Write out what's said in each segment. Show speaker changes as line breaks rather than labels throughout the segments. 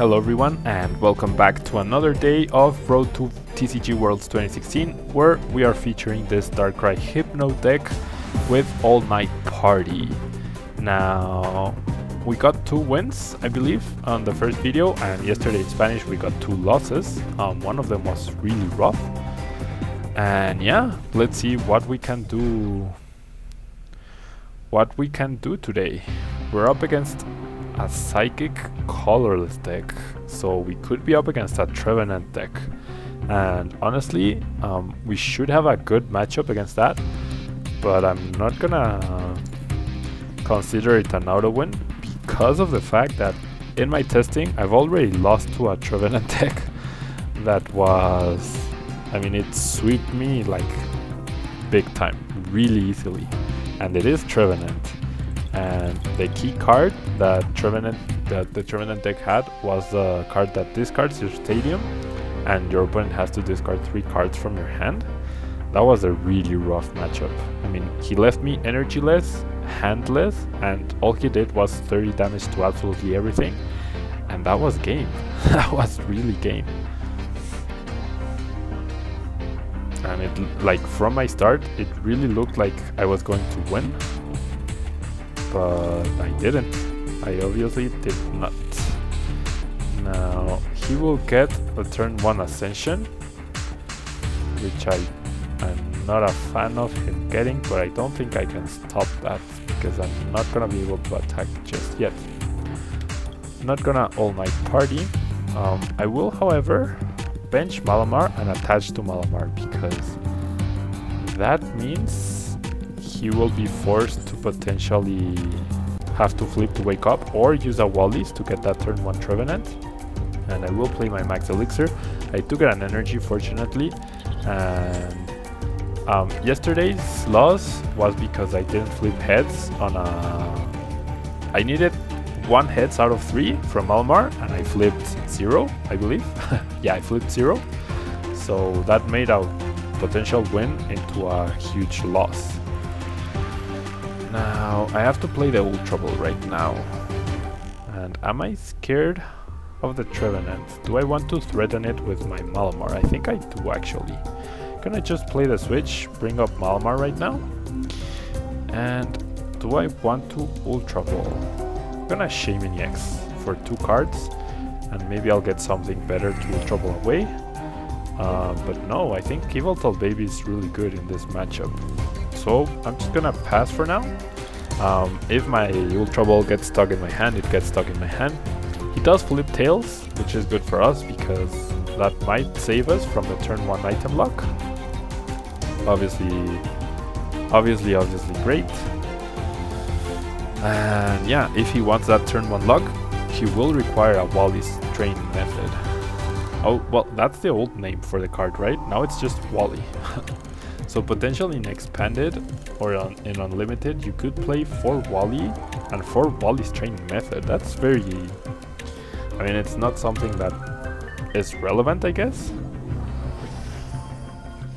Hello everyone and welcome back to another day of Road to TCG Worlds 2016, where we are featuring this Darkrai Hypno deck with All-Night Party. Now, we got 2 wins, I believe, on the first video, and yesterday in Spanish we got 2 losses. One of them was really rough. And yeah, let's see what we can do. What we can do today. We're up against a Psychic colorless deck, so we could be up against a Trevenant deck, and honestly we should have a good matchup against that, but I'm not gonna consider it an auto win because of the fact that in my testing I've already lost to a Trevenant deck that was, I mean, it swept me like big time, really easily, and it is Trevenant. And the key card that the Trevenant deck had was the card that discards your stadium and your opponent has to discard 3 cards from your hand. That was a really rough matchup. I mean, he left me energyless, handless, and all he did was 30 damage to absolutely everything, and that was game. That was really game. And it, like, from my start, it really looked like I was going to win, but I didn't. I obviously did not. Now he will get a turn 1 Ascension, which I am not a fan of him getting, but I don't think I can stop that because I'm not gonna be able to attack just yet. I'm not gonna All-Night Party. I will, however, bench Malamar and attach to Malamar, because that means he will be forced to potentially have to flip to wake up or use a Wallis to get that turn 1 Trevenant. And I will play my max elixir. I took an energy, fortunately, and yesterday's loss was because I didn't flip heads on a... I needed 1 heads out of 3 from Malamar and I flipped 0, I believe. Yeah, I flipped 0, so that made a potential win into a huge loss. Now, I have to play the Ultra Ball right now. And am I scared of the Trevenant? Do I want to threaten it with my Malamar? I think I do, actually. Can I just play the switch, bring up Malamar right now? And do I want to Ultra Ball? I'm gonna Hypno EX for 2 cards, and maybe I'll get something better to Ultra Ball away. But no, I think Yveltal Baby is really good in this matchup. So I'm just gonna pass for now. If my Ultra Ball gets stuck in my hand, it gets stuck in my hand. He does flip Tails, which is good for us because that might save us from the turn 1 item lock. Obviously great. And yeah, if he wants that turn 1 lock, he will require a Wallis train method. Oh, well, that's the old name for the card, right? Now it's just Wally. So potentially in Expanded or in Unlimited, you could play 4 Wally and 4 Wallis training method. That's very... I mean, it's not something that is relevant, I guess.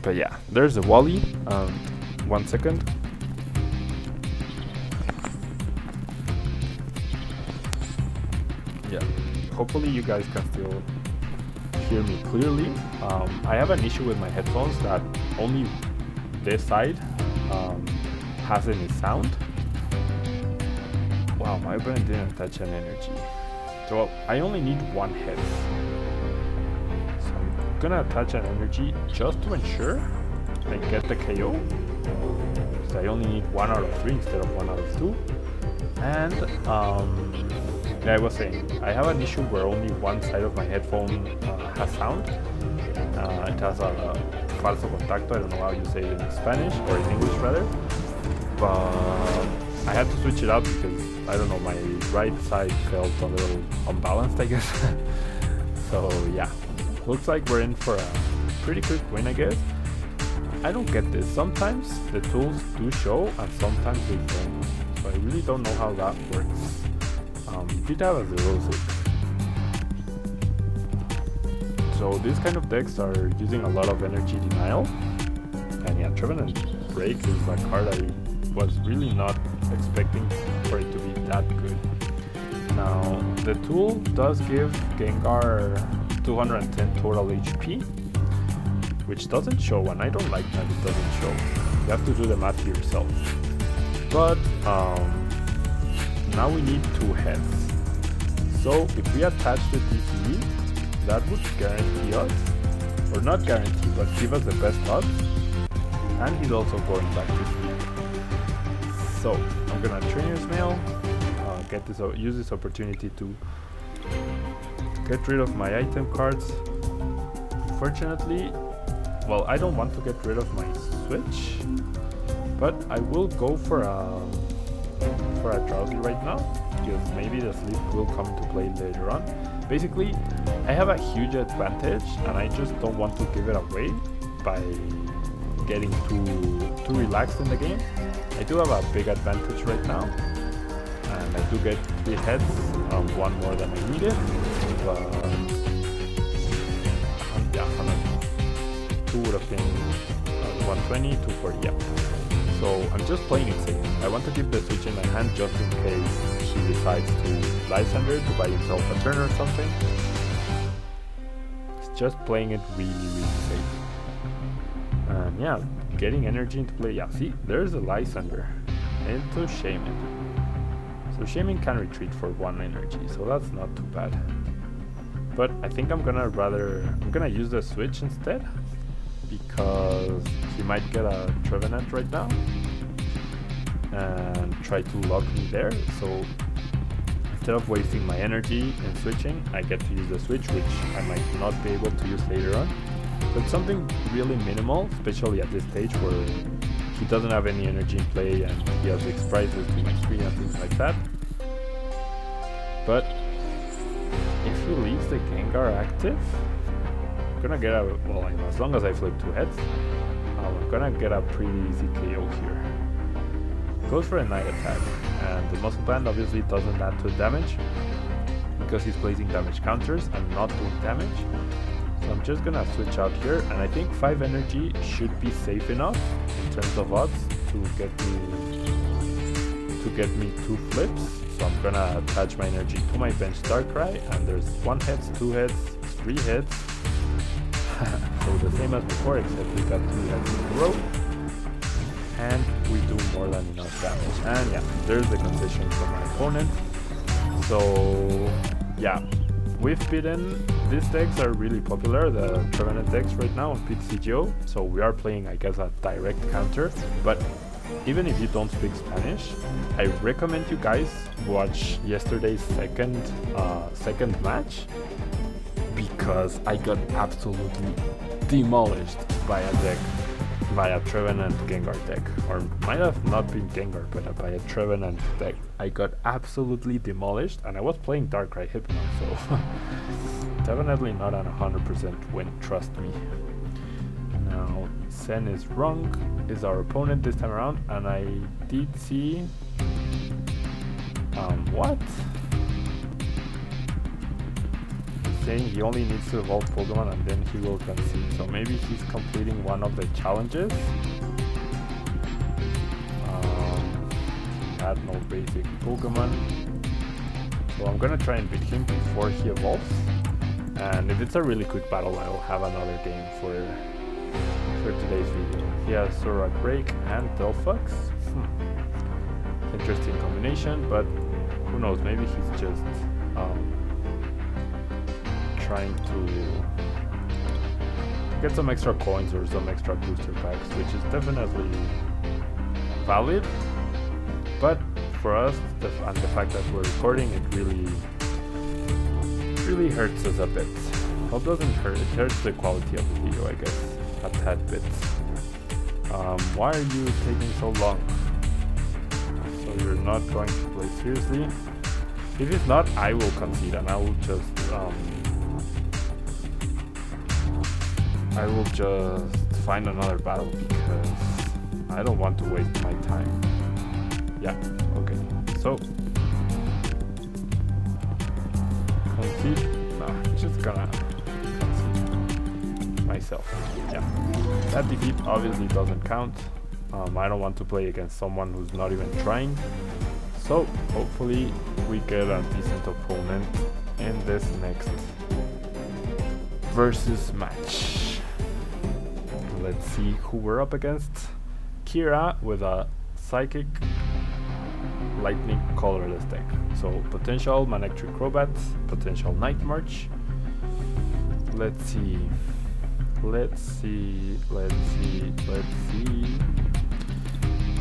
But yeah, there's a Wally. 1 second. Yeah, hopefully you guys can still hear me clearly. I have an issue with my headphones that only this side has any sound. Wow, my opponent didn't touch an energy. So I only need 1 head. So I'm gonna attach an energy just to ensure I get the KO. So I only need 1 out of 3 instead of 1 out of 2. And yeah, I was saying, I have an issue where only one side of my headphone has sound. It has a falso contacto, I don't know how you say it in Spanish, or in English rather. But I had to switch it out because, I don't know, my right side felt a little unbalanced, I guess. So yeah, looks like we're in for a pretty quick win, I guess. I don't get this. Sometimes the tools do show and sometimes they don't. So I really don't know how that works. Did have a 0-6. So these kind of decks are using a lot of energy denial. And yeah, Trevenant Break is a card I was really not expecting for it to be that good. Now, the tool does give Gengar 210 total HP, which doesn't show, and I don't like that it doesn't show. You have to do the math yourself. But now we need 2 heads. So if we attach the TCG, that would guarantee us, or not guarantee, but give us the best odds. And he's also going back to sleep. So I'm gonna Trainer's Mail, use this opportunity to get rid of my item cards. Fortunately, well, I don't want to get rid of my Switch, but I will go for a Drowsy right now, because maybe the sleep will come into play later on. Basically, I have a huge advantage, and I just don't want to give it away by getting too relaxed in the game. I do have a big advantage right now, and I do get 3 heads, 1 more than I needed, but yeah, 2 would have been 120, 240, yeah. So I'm just playing it safe. I want to keep the Switch in my hand just in case he decides to Lysander to buy himself a turn or something. It's just playing it really safe. And yeah, getting energy into play. Yeah, see, there's a Lysander into Shaman. So Shaman can retreat for 1 energy, so that's not too bad. But I think I'm gonna use the Switch instead, because he might get a Trevenant right now and try to lock me there. So instead of wasting my energy and switching, I get to use the Switch, which I might not be able to use later on. But something really minimal, especially at this stage where he doesn't have any energy in play and he has fixed prices to my screen and things like that. But if he leaves the Gengar active, I'm gonna get a, well, as long as I flip 2 heads, I'm gonna get a pretty easy KO here. Goes for a Night Attack, and the Muscle Band obviously doesn't add to damage, because he's placing damage counters and not doing damage. So I'm just gonna switch out here, and I think 5 energy should be safe enough in terms of odds to get me 2 flips. So I'm gonna attach my energy to my bench Darkrai, and there's 1 heads, 2 heads, 3 heads. So the same as before, except we got 3 heads in a row, and we do more than enough damage. And yeah, there's the concession from my opponent. So yeah, we've beaten. These decks are really popular, the Trevenant decks right now on TCG, so we are playing, I guess, a direct counter. But even if you don't speak Spanish, I recommend you guys watch yesterday's second match, because I got absolutely demolished by a deck, by a Trevenant Gengar deck, or might have not been Gengar, but by a Trevenant deck. I got absolutely demolished, and I was playing Darkrai Hypno, so definitely not an 100% win, trust me. Now, Sen is wrong, is our opponent this time around, and I did see... what? Saying he only needs to evolve Pokemon and then he will concede, so maybe he's completing one of the challenges. He had no basic Pokemon, so I'm gonna try and beat him before he evolves, and if it's a really quick battle, I'll have another game for today's video. He has Zorak Break and Delphox. Interesting combination, but who knows, maybe he's just trying to get some extra coins or some extra booster packs, which is definitely valid, but for us, and the fact that we're recording, it really hurts us a bit. Well, it doesn't hurt, it hurts the quality of the video, I guess, a tad bit. Why are you taking so long? So you're not going to play seriously? If it's not, I will concede, and I will just find another battle, because I don't want to waste my time. Yeah, okay. So concede? No, I'm just gonna concede myself. Yeah. That defeat obviously doesn't count. I don't want to play against someone who's not even trying. So hopefully we get a decent opponent in this next versus match. Let's see who we're up against. Kira with a Psychic Lightning colorless deck. So potential Manectric Crobat, potential Night March. Let's see.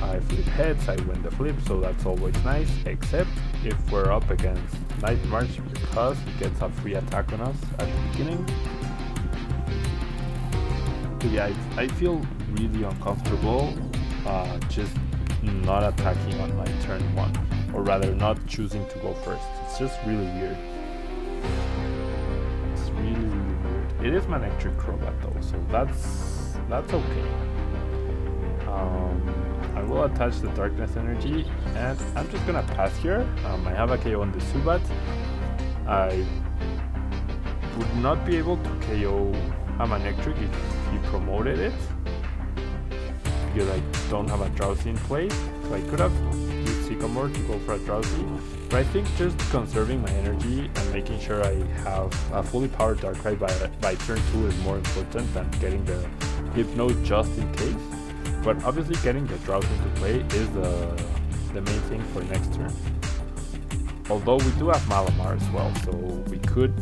I flip heads, I win the flip, so that's always nice, except if we're up against Night March, because he gets a free attack on us at the beginning. But yeah, I feel really uncomfortable just not attacking on my turn 1, or rather not choosing to go first. It's just really weird. It's really weird. It is Manectric Crobat though, so that's okay. I will attach the Darkness Energy, and I'm just gonna pass here. I have a KO on the Zubat. I would not be able to KO a Manectric if he promoted it, because I don't have a Drowsy in play, so I could have used Sycamore to go for a Drowsy, but I think just conserving my energy and making sure I have a fully powered Darkrai by turn 2 is more important than getting the Hypno just in case. But obviously getting the Drowsy into play is the main thing for next turn. Although we do have Malamar as well, so we could,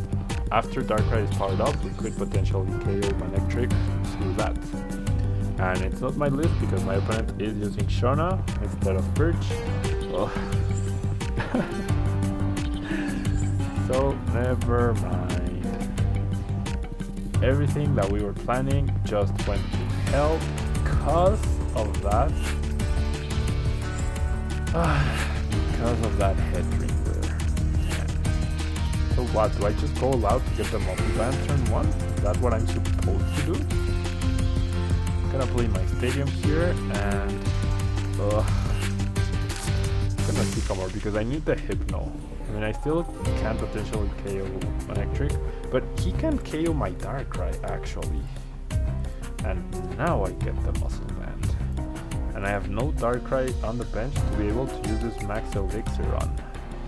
after Darkrai is powered up, we could potentially KO Manectric through that. And it's not my list because my opponent is using Shauna instead of Birch. Oh. So never mind. Everything that we were planning just went to hell because of that. Because of that head ring there. Yeah. So what, do I just go allowed to get the multi-band turn 1? Is that what I'm supposed to do? I'm gonna play my stadium here and I'm gonna Sycamore because I need the Hypno. I mean, I still can potentially KO Manectric, but he can KO my Darkrai actually. And now I get the Muscle Band. And I have no Darkrai on the bench to be able to use this Max Elixir on.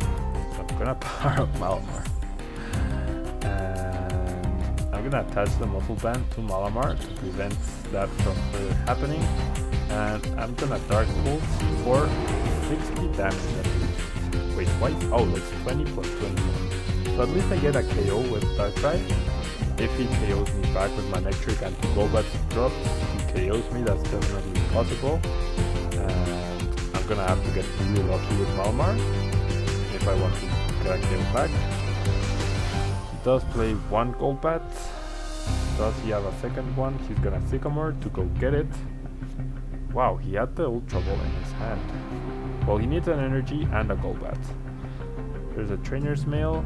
So I'm gonna power up Malamar. And I'm gonna attach the Muscle Band to Malamar to prevent that from further happening. And I'm gonna Dark Pulse for 60 damage at least. Wait, why? Oh, it's 20 plus 20. So at least I get a KO with Darkrai. If he KOs me back with Manectric and Golbat drops, he KOs me, that's definitely possible. And I'm gonna have to get really lucky with Malamar if I want to get a KO back. He does play one Golbat. Does he have a second one? He's gonna Sycamore to go get it. Wow, he had the Ultra Ball in his hand. Well, he needs an energy and a Golbat. There's a Trainer's Mail.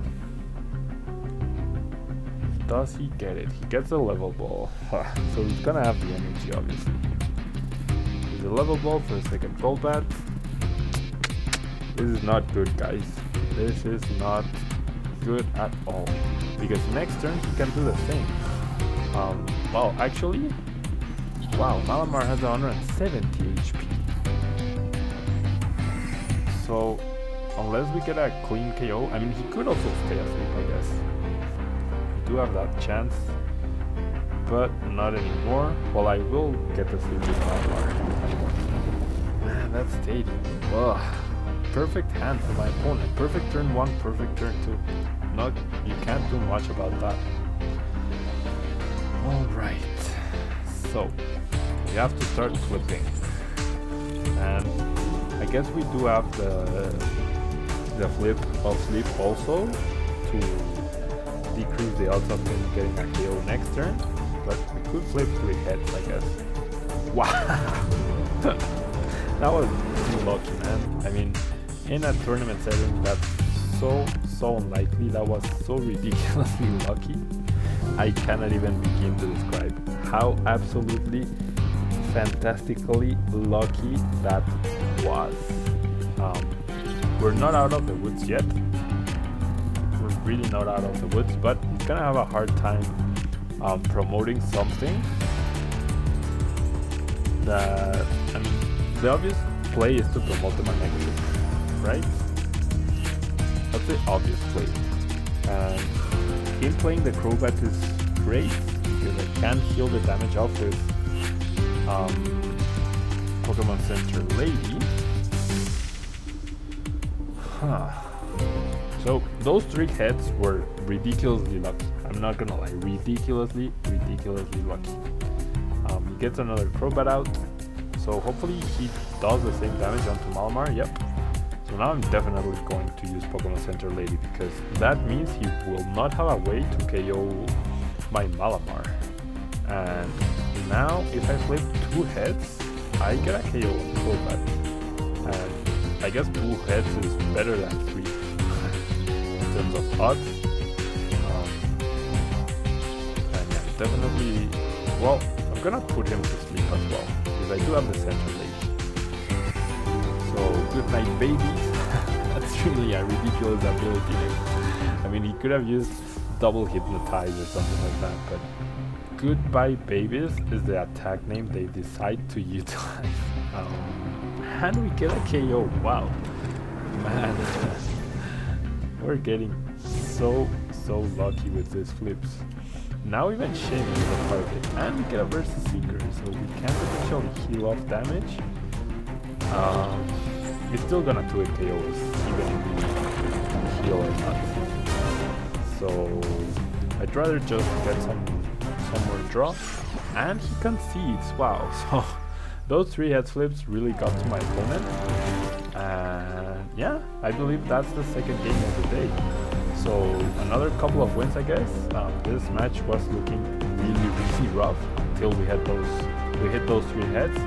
Does he get it? He gets a level ball. So he's gonna have the energy, obviously. There's a level ball for the second Golbat. This is not good, guys. This is not good at all. Because next turn he can do the same. Well, actually, wow, Malamar has 170 HP. So, unless we get a clean KO, I mean, he could also stay asleep, I guess. Do have that chance, but not anymore. Well, I will get the sleep with Malamar. Man, that stadium. Ugh. Perfect hand for my opponent. Perfect turn 1, perfect turn 2. You can't do much about that. Alright. So, we have to start flipping. And I guess we do have the flip of sleep also to decrease the odds of him getting a KO next turn, but we could flip 3 heads, I guess. Wow! That was lucky, man. I mean, in a tournament setting, that's so unlikely. That was so ridiculously lucky. I cannot even begin to describe how absolutely fantastically lucky that was. We're not out of the woods yet. We're really not out of the woods, but he's gonna have a hard time promoting something that, I mean, the obvious play is to promote the Manectric, right? that's the obvious play. And him playing the Crobat is great because I can heal the damage off with Pokemon Center Lady. So those 3 hits were ridiculously lucky. I'm not gonna lie, ridiculously lucky. He gets another Crobat out, so hopefully he does the same damage onto Malamar. Yep. So now I'm definitely going to use Pokemon Center Lady because that means he will not have a way to KO my Malamar. And now if I flip 2 hits, I get a KO on Crobat. And I guess 2 hits is better than 3 in terms of odds. And yeah, definitely, well, I'm gonna put him to sleep as well because I do have the Center Lady. So good night, babies. That's really a ridiculous ability. I mean, he could have used double hypnotize or something like that, but goodbye, babies is the attack name they decide to utilize. And we get a KO. Wow, man, we're getting so lucky with these flips. Now even Shane is a target, and we get a Versus Seeker, so we can potentially heal off damage. It's still gonna do it KOs, even if we heal or not. So I'd rather just get some more draw, and he concedes. Wow, so those 3 head flips really got to my opponent, and yeah, I believe that's the second game of the day. So another couple of wins, I guess. This match was looking really rough until we hit those 3 heads.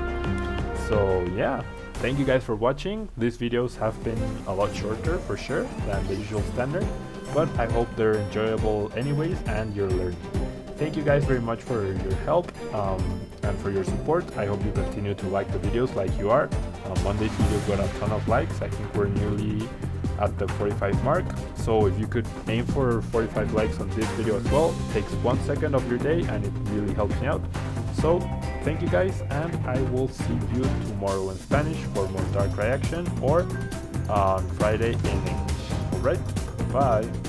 So yeah, thank you guys for watching. These videos have been a lot shorter for sure than the usual standard, but I hope they're enjoyable anyways and you're learning. Thank you guys very much for your help and for your support. I hope you continue to like the videos like you are. Monday's video got a ton of likes. I think we're nearly at the 45 mark. So if you could aim for 45 likes on this video as well, it takes 1 second of your day and it really helps me out. So thank you guys, and I will see you tomorrow in Spanish for more Darkrai action, or on Friday in English. Alright, bye!